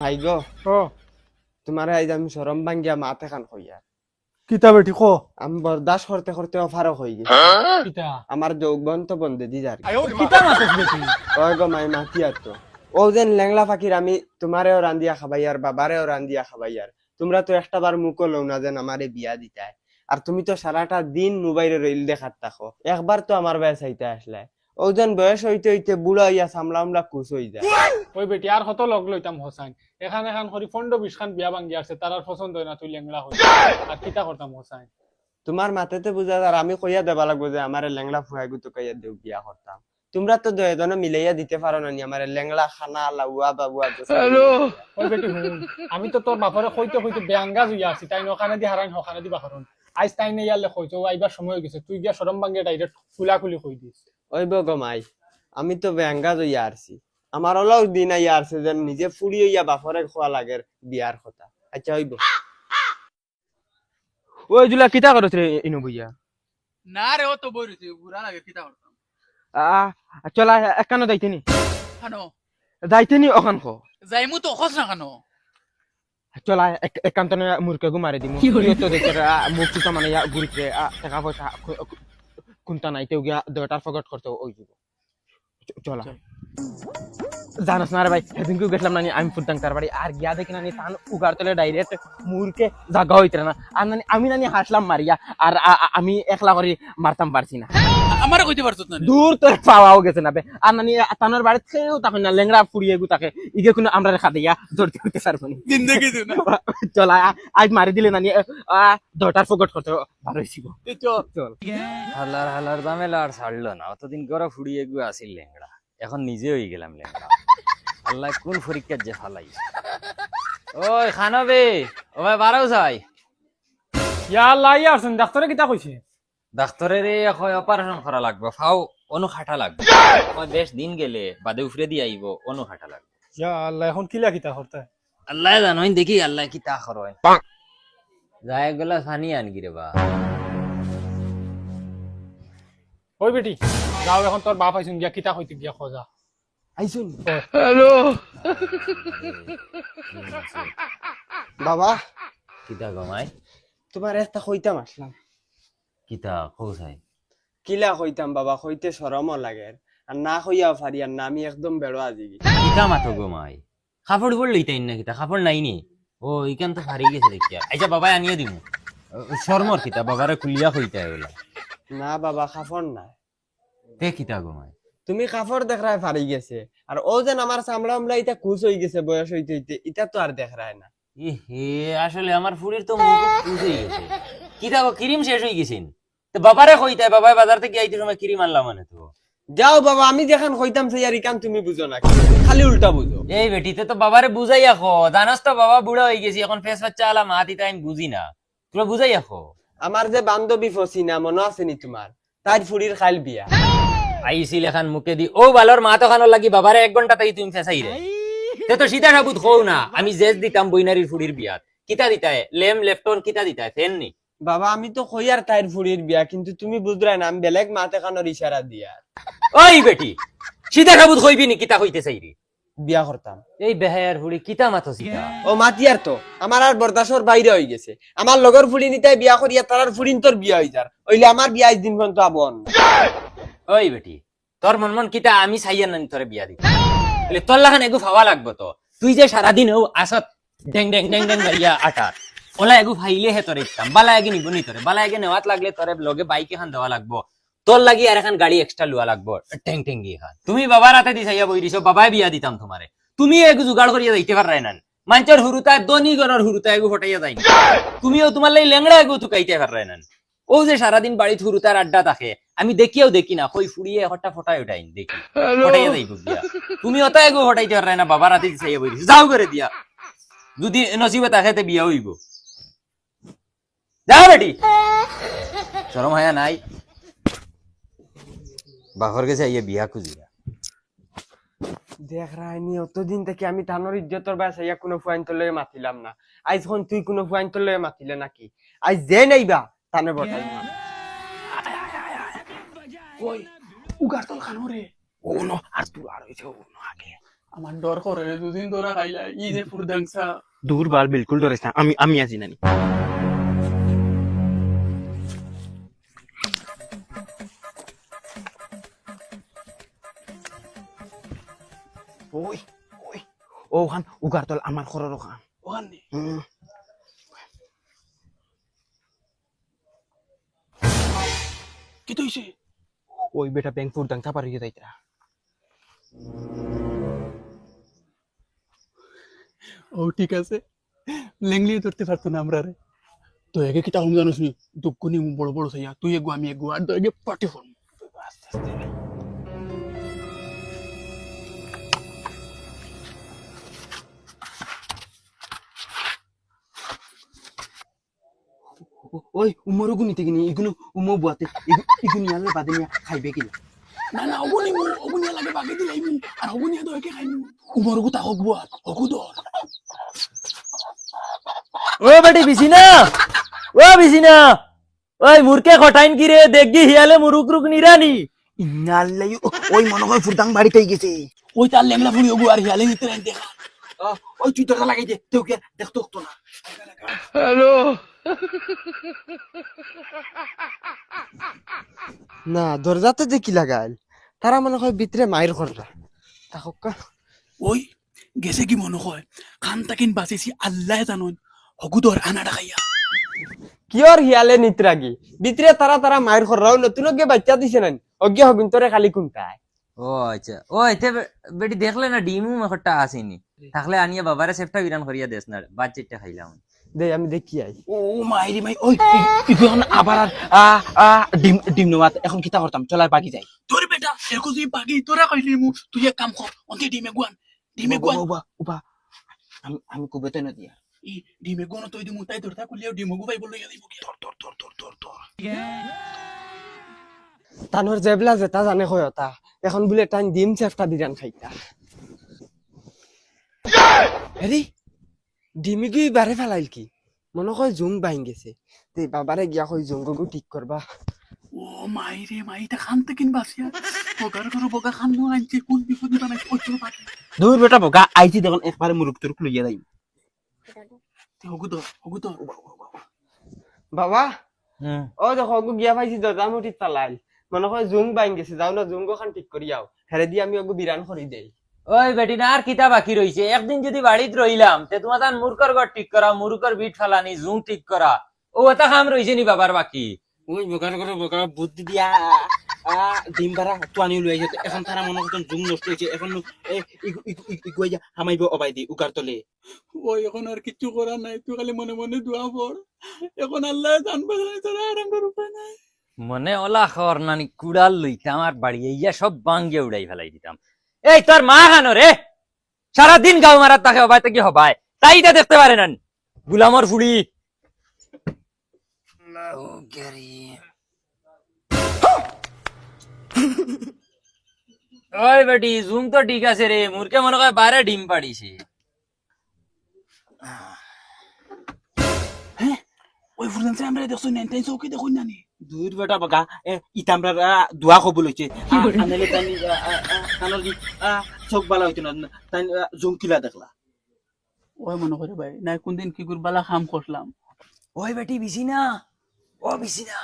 ভাই গো ও তোমার আইজ আমি সরম ভাঙ্গিয়া মাথা খান কইয়া কিতা বেটি কো আমি বরদাস্ত করতে করতে অফারও হয়ে গেছি কিতা আমার যৌবন তো বন্ধে দি যার কিতা মাতস বেটি ওই গো মাই মাতি আর তো ও যেন ল্যাংলা ফাকির আমি তোমারেও রান্দিয়া খাবাইয়ার বাবারেও রান্দিয়া খাবাইয়ার তোমরা তো একটা বার মুখও লও না যেন আমারে বিয়া দিতায় আর তুমি তো সারাটা দিন মোবাইলে রিল দেখাত থাকো একবার তো আমার বয়স চাইতে আসলে ও যেন বয়স হইতে হইতে বুড়া হইয়া সামলা আমলা কুচ হই যায় ওই বেটি আর কত লগ লইতাম হোসাইন এখান এখান করি 15-20 খান বিয়া ভাঙ্গি আসছে তার আর পছন্দ হয় না তুই ল্যাংড়া হই আর কিতা করতাম হোসাইন তোমার মাথাতে বুঝা আর আমি কইয়া দেবা লাগবো যে আমার ল্যাংলা ফুয়াই গুতো কইয়া দেও বিয়া করতাম তোমরা তো দুজনে মিলাইয়া দিতে পারো না নি আমার ল্যাংলা খানা লাউয়া বাবুয়া ওই বেটি হুন আমি তো তোর বাপরে কইতে কইতে বেয়াঙ্গা হইয়া আছি তাই নখানে দি হারাইন হখানে দি বাখরন আইজ তাই নে ইয়ালে কইছো আইবার সময় হয়ে গেছে তুই গিয়া সরম ভাঙ্গে ডাইরেক্ট খুলি কই দিস ওই বগমাই আমি তো ব্যাঙ্গা হইয়া আসছি আমার অলগ দিন আইয়া আসছে যে নিজে ফুড়ি হইয়া বাপরে খোয়া লাগে বিয়ার কথা আচ্ছা হইব ওই জুলা কিতা করছ রে ইনু বুইয়া না রে ও তো বইরছি বুড়া লাগে কিতা করতাম চলা একানো যাইতেনি খানো যাইতেনি ওখান খো যাইমু তো খস না খানো চলা একান্ত মুরকে গু মারি দিমু তো দেখে মুখ তো মানে গুরিতে টাকা পয়সা কোনটা নাই তেও গিয়া দেটার ফগট করতে ওই দিব চলা জানাস না রে ভাই সেদিনকে গেছিলাম না আমি ফুটাং তার বাড়ি আর গিয়া দেখি না তান উগার তলে ডাইরেক্ট মুরকে জাগা হইতে না আর আমি নানি হাসলাম মারিয়া আর আমি একলা করে মারতাম পারছি না আমারে কইতে পারছত না দূর তো পাওয়াও গেছে না বে আর নানি তানোর বাড়ি থেকেও তখন না লেংড়া ফুড়িয়ে গু তাকে ইগে কোনো আমরা রেখা দিয়া ধরতে করতে পারবো না জিন্দেগি না চল আজ মারি দিলে নানি দরটার ফগট করতে ভালো হয়েছিল চল হালার হালার দামেলা আর ছাড়লো না অতদিন করে ফুড়িয়ে গু আসিল লেংড়া এখন নিজে হয়ে গেলাম লেংড়া আল্লাহ কোন পরীক্ষার যে ফালাই ওই খানবে ও ভাই বারাও যাই ইয়া আল্লাহ ইয়া আছেন ডাক্তারে কিতা কইছে ডাক্তারের অপারেশন করা লাগবে ফাও অনু খাটা লাগবে বেশ দিন গেলে বাদে উফরে দিয়ে আইব অনু খাটা লাগবে ইয়া আল্লাহ এখন কিলা কিতা করতে আল্লাহ জানোই দেখি আল্লাহ কি তা করয় যায় গলা ফানি আনগি রে বা ওই বেটি যাও এখন তোর বাপ আইছুন গিয়া কিতা কইতে গিয়া খোঁজা আইসুন হ্যালো বাবা কিতা গমাই তোমার একটা কইতাম আসলাম কিতা খোঁজাই কিলা কইতাম বাবা কইতে শরমও লাগে আর না কইয়াও পারি আর না আমি একদম বেড়ো আজি কিতা মাথো গমাই কাপড় পড়লি তাই না কিতা কাপড় নাই নি ও ইকান তো হারিয়ে গেছে দেখি আচ্ছা বাবাই আনিয়ে দিমু শর্মর কিতা বাবারে কুলিয়া কইতা এগুলা না বাবা কাপড় নাই তে কিতা গমাই তুমি কাপড় দেখরায় পারি গেছে আর ও যেন আমার চামড়া আমলা এটা কুচ হয়ে গেছে বয়স হইতে হইতে এটা তো আর দেখরায় না হে আসলে আমার ফুরির তো মুখ উঠে গেছে কিতা ক্রিম শেষ হয়ে গেছেন তো বাবারে কইতা বাবাই বাজার থেকে আইতে সময় ক্রিম আনলাম মানে তো যাও বাবা আমি যেখান কইতাম সেই আর ইকান তুমি বুঝো না খালি উল্টা বুঝো এই বেটিতে তো বাবারে বুঝাই আখো জানাস তো বাবা বুড়া হয়ে গেছি এখন ফেস বাচ্চা আলা মা দিতা আমি বুঝি না তোরা বুঝাই আখো আমার যে বান্ধবী ফসিনা মনে আছে নি তোমার তার ফুড়ির খাল বিয়া আইছিল এখন মুখে দি ও বালর মা তো খানোর লাগি বাবারে 1 ঘন্টা তাই তুমি ফেসাই রে তে তো সীতা সাবুত হও না আমি জেস দিতাম বইনারির ফুড়ির বিয়াত কিতা দিতায় লেম লেফটন কিতা দিতায় ফেন নি বাবা আমি তো কই আর তাইর ফুড়ির বিয়া কিন্তু তুমি বুঝলাই না আমি বেলেগ মাতে কানোর ইশারা দিয়া ওই বেটি সীতা সাবুত হইবি নি কিতা হইতে চাইরি বিয়া করতাম এই বেহায়ার ফুড়ি কিতা মাতো সীতা ও মাতিয়ার তো আমার আর বরদাসর বাইরে হয়ে গেছে আমার লগর ফুড়ি নিতে বিয়া করিয়া তার ফুড়িন তোর বিয়া হই যার ওইলে আমার বিয়া আজ দিন পর্যন্ত আবন ওই বেটি তোর মন মন কিতা আমি চাইয়া নানি তোরে বিয়া দিতাম বলে তোর লাগান এগু ফাওয়া লাগবো তো তুই যে সারাদিন ও আসত ডেং ডেং ডেং ডেং মারিয়া আটার ওলা এগু ফাইলে হে তোরে ইতাম বালা এগে নিব নি তোরে বালা এগে নেওয়াত লাগলে তোরে লগে বাইক এখান দেওয়া লাগবো তোর লাগি আর এখন গাড়ি এক্সট্রা লওয়া লাগবো টেং টেং গিয়ে খান তুমি বাবার হাতে দিছাইয়া বই দিছো বাবাই বিয়া দিতাম তোমারে তুমি এগু জুগাড় করিয়া যাইতে পাররাই না মাঞ্চর হুরুতায় দনি গণর হুরুতায় এগু হটাইয়া যাই তুমিও তোমার লাই লেংড়া এগু তুকাইতে পাররাই না ও যে সারাদিন বাড়িতে হুরুতার আড্ডা থাকে আমি দেখিও দেখি না কই ফুড়িয়ে হঠাৎ ফটাই ওটাই দেখি ফটাইয়া যাইব দিয়া তুমি অত এগু হটাইতে পাররাই না বাবার হাতে দিছাইয়া বই দিছো যাও করে দিয়া যদি নসিবে তাকে বিয়া হইব যাও বেটি শরম হায়া নাই বাহর গেছে ইয়ে বিয়া খুঁজিয়া দেখ রায়নি অতদিন থেকে আমি তানোর ইজ্জতর বাস ইয়া কোনো ফুয়াইন তোলে মাতিলাম না আজ এখন তুই কোনো ফুয়াইন তোলে মাতিলে নাকি আজ যে নাইবা তানে বটাই না ওই উগার তল খানো রে ও নো আর তুই আর হইছে ও নো আগে আমার ডর করে রে, দুদিন ধরে খাইলা ই যে ফুরদাংসা। দূর বাল বিলকুল ডরিস না আমি আমি আছি নানি ওই ওই ওখান উগারতল আমার খরর ওখান ওখানে কি তৈছে? ওই বেটা ব্যাংক ফুরদাং থাপার হয়ে যাইতরা ও ঠিক আছে, লেংলিয়ে ধরতে পারতো না আমরা রে। তো একে কিতা হম জানোস নি, দুঃখনি বড় বড় সাইয়া, তুই এগো আমি এগো, আর তো এগে পার্টি ফোন আস্তে আস্তে। ওই উমর গুনিতে কিনি ইগুলো উমো বুয়াতে ইগুনি আনলে বাদে নিয়া খাইবে কিনা না না, অগুনি লাগে বাকি দিলাইবি, আর অগুনি তো একে খাইবি। উমর গো তা হোক বুয়া, হকু ধর। ও বেটি বিছিনা, ও বিছিনা, ওই মুরকে খটাইন কি রে, দেখগি হিয়ালে মুরুক রুক নিরানি। ইনাল্লাই ওই মনে হয় ফুরদাং বাড়িতেই গেছে ওই তার লেংলা ফুড়ি ওগো, আর হিয়ালে নিতে রাইন দেখা। ওই তুই তোরা লাগাই দে তেও কে দেখতো তো না না দরজাতে যে কি লাগাইল, তারা মনে হয় ভিতরে মায়ের ঘররা তা হক্কা। ওই গেছে কি মনে হয়, খান তাকিন বাঁচিছি আল্লাহ জানুন, হকু ধর আনাটা খাইয়া। কিয়র হিয়ালে নিতরাগি ভিতরে তারা তারা মায়ের ঘররাও নতুন অজ্ঞে বাচ্চা দিছে না অজ্ঞে হবিন তোরে খালি কোনটায়। ও আচ্ছা, ও এতে বেটি দেখলে না ডিমু মেখটা আসেনি, থাকলে আনিয়া বাবারে সেফটা বিরান করিয়া দেস না, বাচ্চাটা খাইলাম। দে আমি দেখি আই। ও মাইরি মাই ওই এখন আবার আর ডিম ডিম নোয়াত এখন কিতা করতাম চলাই বাকি যাই তোর বেটা এরকম যদি বাকি তোরা কইলি মু, তুই এক কাম কর, অন্তে ডিমে গুয়ান, ডিমে গুয়ান। উবা উবা আমি আমি কুবেতে না দিয়া ই ডিমে গুয়ান তুই দিমু, তাই ধরতা কুলিও ডিমে গু পাইব লইয়া দিব কি। ধর ধর ধর ধর ধর ধর। তানোর জেবলা যেটা জানে কয়তা এখন বলে টাইম ডিম চেফটা বিরান খাইতা। হেরি ডিমি গি বারে ফেলাইল কি মনে হয় জুং বাইন গেছে, তে বাবারে গিয়া কই জুঙ্গগু ঠিক করবা। ও মাই রে মাই, তা খান তাকিন বাঁচিয়া বগার করে বগা খান নো আনছে, কোন বিপদে বানাই ওই তোর বাকি। দূর বেটা বগা আইছি দেখুন একবারে মুরুক তুরুক লইয়া যাই হকু ধর হকু ধর। বাবা হুম, ও দেখো অগু গিয়া পাইছি দরজা মুঠিত পালাইল, মনে হয় জুং বাইন গেছে, যাও না জুঙ্গ খান ঠিক করিয়াও, হেরে দিয়ে আমি অগু বিরান করি দেই। ওই বেটি না আর কিতা বাকি রইছে, একদিন যদি বাড়িত রইলাম তে তোমার তান মুরকর ঘর ঠিক করা, মুরুকর বিট ফালানি, জুং ঠিক করা, ও এটা কাম রইছে নি বাবার বাকি। ওই বগার করে বগা বুদ্ধি দিয়া ডিম বারা তোয়ানি লই আইছে এখন তারা মনে করতেন জুম নষ্ট হইছে এখন ইগুয়া হামাইব অবাই দি উগার তলে ওই এখন আর কিচ্ছু করার নাই, তুই খালি মনে মনে দোয়া পড়, এখন আল্লাহ জানবে জানি তোরা আরাম করে উপায় নাই। মনে ওলা খর নানি কুড়াল লইতাম আর বাড়ি ইয়া সব বাঙ্গে উড়াই ফেলাই দিতাম। এই তোর মা খানো রে, সারাদিন গাও মারার তাকে হবাই থেকে হবাই, তাইটা দেখতে পারে না গুলামর ফুড়ি। ওই বেটি জুম তো ঠিক আছে রে, মুরকে মনে হয় বাইরে ডিম পাড়িছে। ওই ফুরদান আমরা দেখছো না, তাই চৌকি দেখুন না নি। দূর বেটা বগা ইতামরা দোয়া কবুল হইছে আনেলে তাই তানোর কি চোখ বালা হইতো না তাই জুম কিলা দেখলা ওই মনে করে ভাই না কোনদিন কি করবালা খাম করলাম। ওই বেটি বিছি না, ও বিছি না,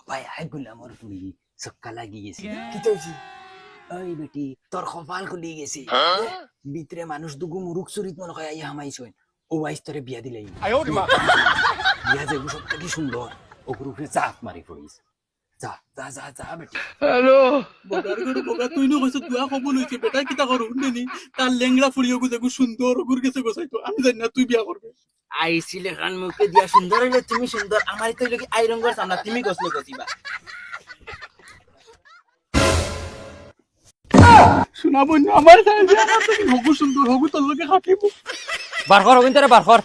ভাই আই গুলামর ফুড়ি চক্কা লাগি গেছে। কি তৈছি ওই বেটি তোর কপাল খুলি গেছে, ভিতরে মানুষ দুগু মুরুক চুরিত মনে হয় আইয়া হামাইছই, ও আইস তোরে বিয়া দিলাই। বিয়া যেগু সব থেকে সুন্দর, ওগুর উপরে চাপ মারি পড়িস। যা যা যা যা বেটি। বগার করে বগা তুই নো কইছ দোয়া কবুল হইছে, বেটা কিতা করু নেনি, তার লেংড়া ফুড়িও গু যেগু সুন্দর ওগুর গেছে গোছাইতো, আমি জানি না তুই বিয়া করবে। আইছিলে খান মুখে দিয়া সুন্দর হইলে তুমি সুন্দর আমারই তো লাগি আই রঙের সামনা তুমি গছলে গছিবা শোনাবো না আমার সাইজ আমার তো হগু সুন্দর হগু তোর লগে খাটিব। বার কর ওইন তোরে বার কর।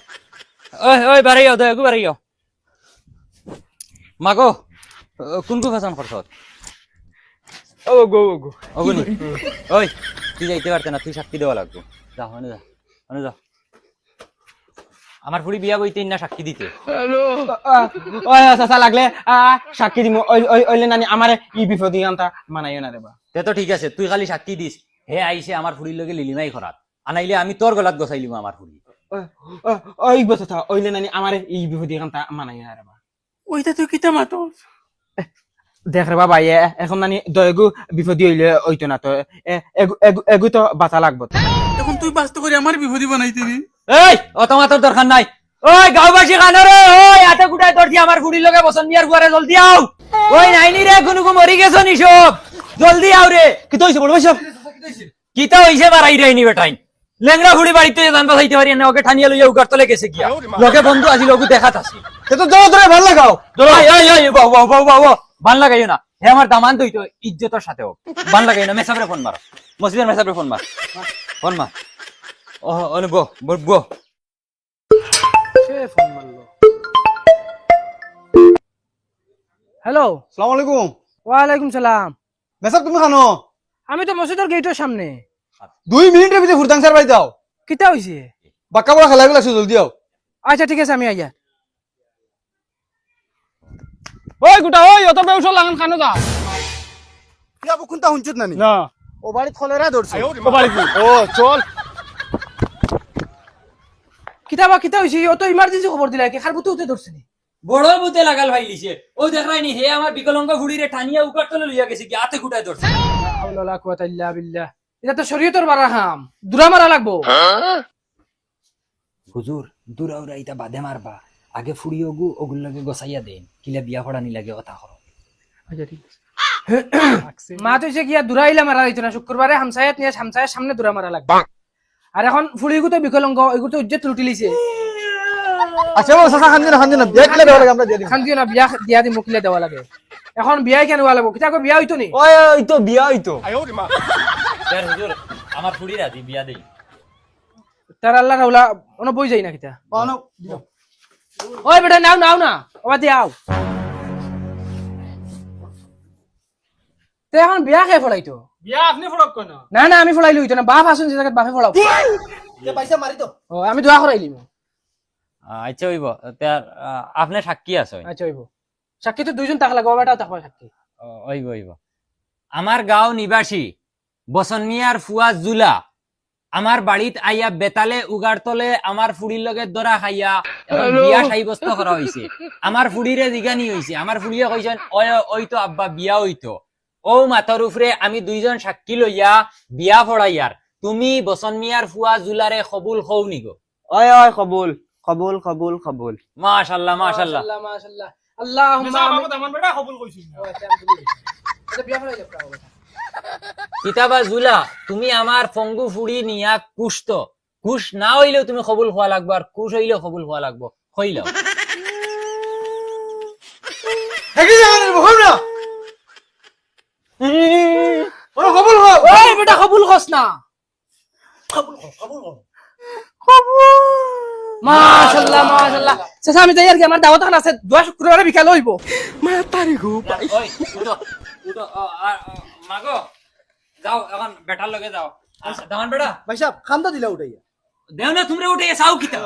ওই ওই বাড়াইও দয়াগু বাড়াইও। মাগো কোন কো ফেশন করছ? ও গো গো ওগুনি ওই তুই যাইতে পারতে না, তুই সাক্ষী দেওয়া লাগবো। যা হনে যা হনে যা, আমার ফুড়ি বিয়া বইতে না সাক্ষী দিতে। ওই চাচা লাগলে সাক্ষী দিমু ওইলে নানি আমারে ই বিপদি আনতা মানাইও না রে বা তে তো ঠিক আছে, তুই খালি সাক্ষী দিস, হে আইছে আমার ফুড়ির লগে লিলিমাই খরাত আনাইলে আমি তোর গলাত গছাইলিম আমার ফুড়ি ওই কথা ওইলে নানি আমার এই বিপদী কান্তা মানাই না রে বা ওইটা তুই কিতা মাতস দেখ রে বাবা এখন নানি দয়গু বিপদী হইলে ওইতো না তো এগু তো বাঁচা লাগবো তো। এখন তুই বাস্ত করে আমার বিপদী বানাইতে নি এই অত মাতার দরকার নাই ওই গাঁওবাসী কানরে ওই হাতে গুটায় ধরছি আমার ফুড়ির লগে বসন মিয়ার গুয়ারে জলদি আও ওই নাইনি রে কোনো মরি গেছো নি সব জলদি আও রে কি তো হইছে বড় ভাই সব কিতা হইছে বাড়াই রাইনি বেটাই লেংরা ফুড়ি বাড়িতে জানবা যাইতে পারি না ওকে ঠানিয়া লইয়া উগার তলে গেছে গিয়া লোকে বন্ধু আজি লগু দেখাত আছে এ তো জোর ধরে ভাল লাগাও বান লাগাইও না হে আমার দামান দইতো ইজ্জতের সাথে হোক বান লাগাইও না মেসাবরে ফোন মারো মসজিদের মেসাবরে ফোন মার ও অনে গো গো হ্যালো, আসসালামু আলাইকুম ওয়ালাইকুম সালাম। মেসাব তুমি খানো আমি তো মসজিদের গেটের সামনে। 2 মিনিটের ভিতরে ফুরতাং স্যার বাড়ি যাও কিতা হইছে? বাক্কা বড় খেলা গুলো জলদি আও আচ্ছা ঠিক আছে, আমি আইয়া। ওই গুটা ওই অত বেউস লাগান খানো যা ইয়া কোনটা হুনচুত নানি না ও বাড়ি খলেরা ধরছে ও বাড়ি কি? ও চল কিতা বা কিতা হইছে? ও তো ইমার্জেন্সি খবর দিলা, কি খার বুতে উঠে ধরছে নি? বড় বুতে লাগাল ভাইলিছে ও দেখরাইনি হে আমার বিকলঙ্গ ফুড়িরে ঠানিয়া উগার তলে লইয়া গেছে কি হাতে গুটায় ধরছে হাওলা লা কুওয়াতা ইল্লা বিল্লাহ। এটা তো শরীয়তের বারা হাম, দুরা মারা লাগবো। হুজুর দুরাউরা ইটা বাদে মারবা আগে ফুড়ি ওগু ওগুল লাগে গসাইয়া দেন কিলা বিয়া পড়ানি লাগে কথা করো আচ্ছা ঠিক আছে। মা তো সে গিয়া দুরা ইলা মারা হইতো না, শুক্রবারে হামসায়াত নিয়ে হামসায়ের সামনে দুরা মারা লাগবে। আর এখন ফুড়িগু তো বিকলঙ্গ, এগু তো ইজ্জত লুটি লিছে। আচ্ছা ও সাসা খান দিন দেখলে দেওয়া লাগে আমরা দিয়ে দিই খান দিও না, বিয়া দিয়া দি মুকিলে দেওয়া লাগে। এখন বিয়াই কেন হওয়া লাগবো? কিতা কো বিয়া হইতো নি? ওই ওই তো বিয়া হইতো স্যার হুজুর আমার ফুড়ির আজি বিয়া দেই তার আল্লাহ রাউলা অন বই যাই না কিতা। পানো দিও ওই বেটা নাও নাও না, ওবা দি আও। তে এখন বিয়া কে ফলাইতো? বিয়া আপনি ফরক কোন না না, আমি ফলাইলি হইতো না, বাপ আসুন যে জায়গায় বাপে ফলাও। কে পয়সা মারি তো ও আমি দোয়া করাইলিম। আচ্ছা হইব তার আপনি সাক্ষী আছে আচ্ছা হইব। সাক্ষী তো দুইজন থাকা লাগবে, বেটাও থাকবে সাক্ষী। হইব হইব আমার গাঁও নিবাসী বসন মিয়ার ফুয়া জুলা আমার বাড়িত আইয়া বেতালে উগার তলে আমার ফুড়ির লগে দরা খাইয়া এখন বিয়া সাব্যস্ত করা হইছে। আমার ফুড়িরে জিগানি হইছে, আমার ফুড়িয়ে কইছেন ওই তো আব্বা বিয়া হইতো। ও মাথার উপরে আমি দুইজন সাক্ষী লইয়া বিয়া পড়াইয়ার তুমি বসন মিয়ার ফুয়া জুলারে কবুল হও নিগো। ওই ওই কবুল কবুল কবুল কবুল মাশাআল্লাহ মাশাআল্লাহ মাশাআল্লাহ মাশাআল্লাহ। আল্লাহুম্মা আমিন। আমার বেটা কবুল কইছিস ও আচ্ছা, আমি ভুলে গেছি। এটা বিয়া ফলাইলে প্রাও বেটা। কিতাবা জুলা তুমি আমার ফঙ্গু ফুড়ি নিয়া কুষ্ট কুশ না হইলেও তুমি কবুল হওয়া লাগবো, আর কুশ হইলেও কবুল হওয়া লাগবো। হইলেও হেগে যাবেন বকম না ওরা কবুল হও ওই বেটা কবুল কস না। মাশাআল্লাহ মাশাআল্লাহ। চাচা আমি যাই আর কি, আমার দাওয়াত খান আছে, দোয়া শুক্রবারে বিকাল হইব। ওই উঠো উঠো মাগো যাও এখন বেটার লগে যাও। আচ্ছা দামান বেটা ভাই সাহেব খান্দা দিলা উঠাইয়া দেও না তোমরা উঠে চাও কিতা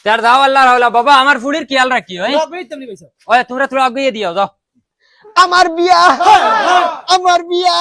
তার দাও আল্লাহ রাহুলা বাবা আমার ফুড়ির খেয়াল রাখিও। তেমনি ভাই সাহেব ওই তোমরা তোরা আগে দিও যাও। আমার বিয়া আমার বিয়া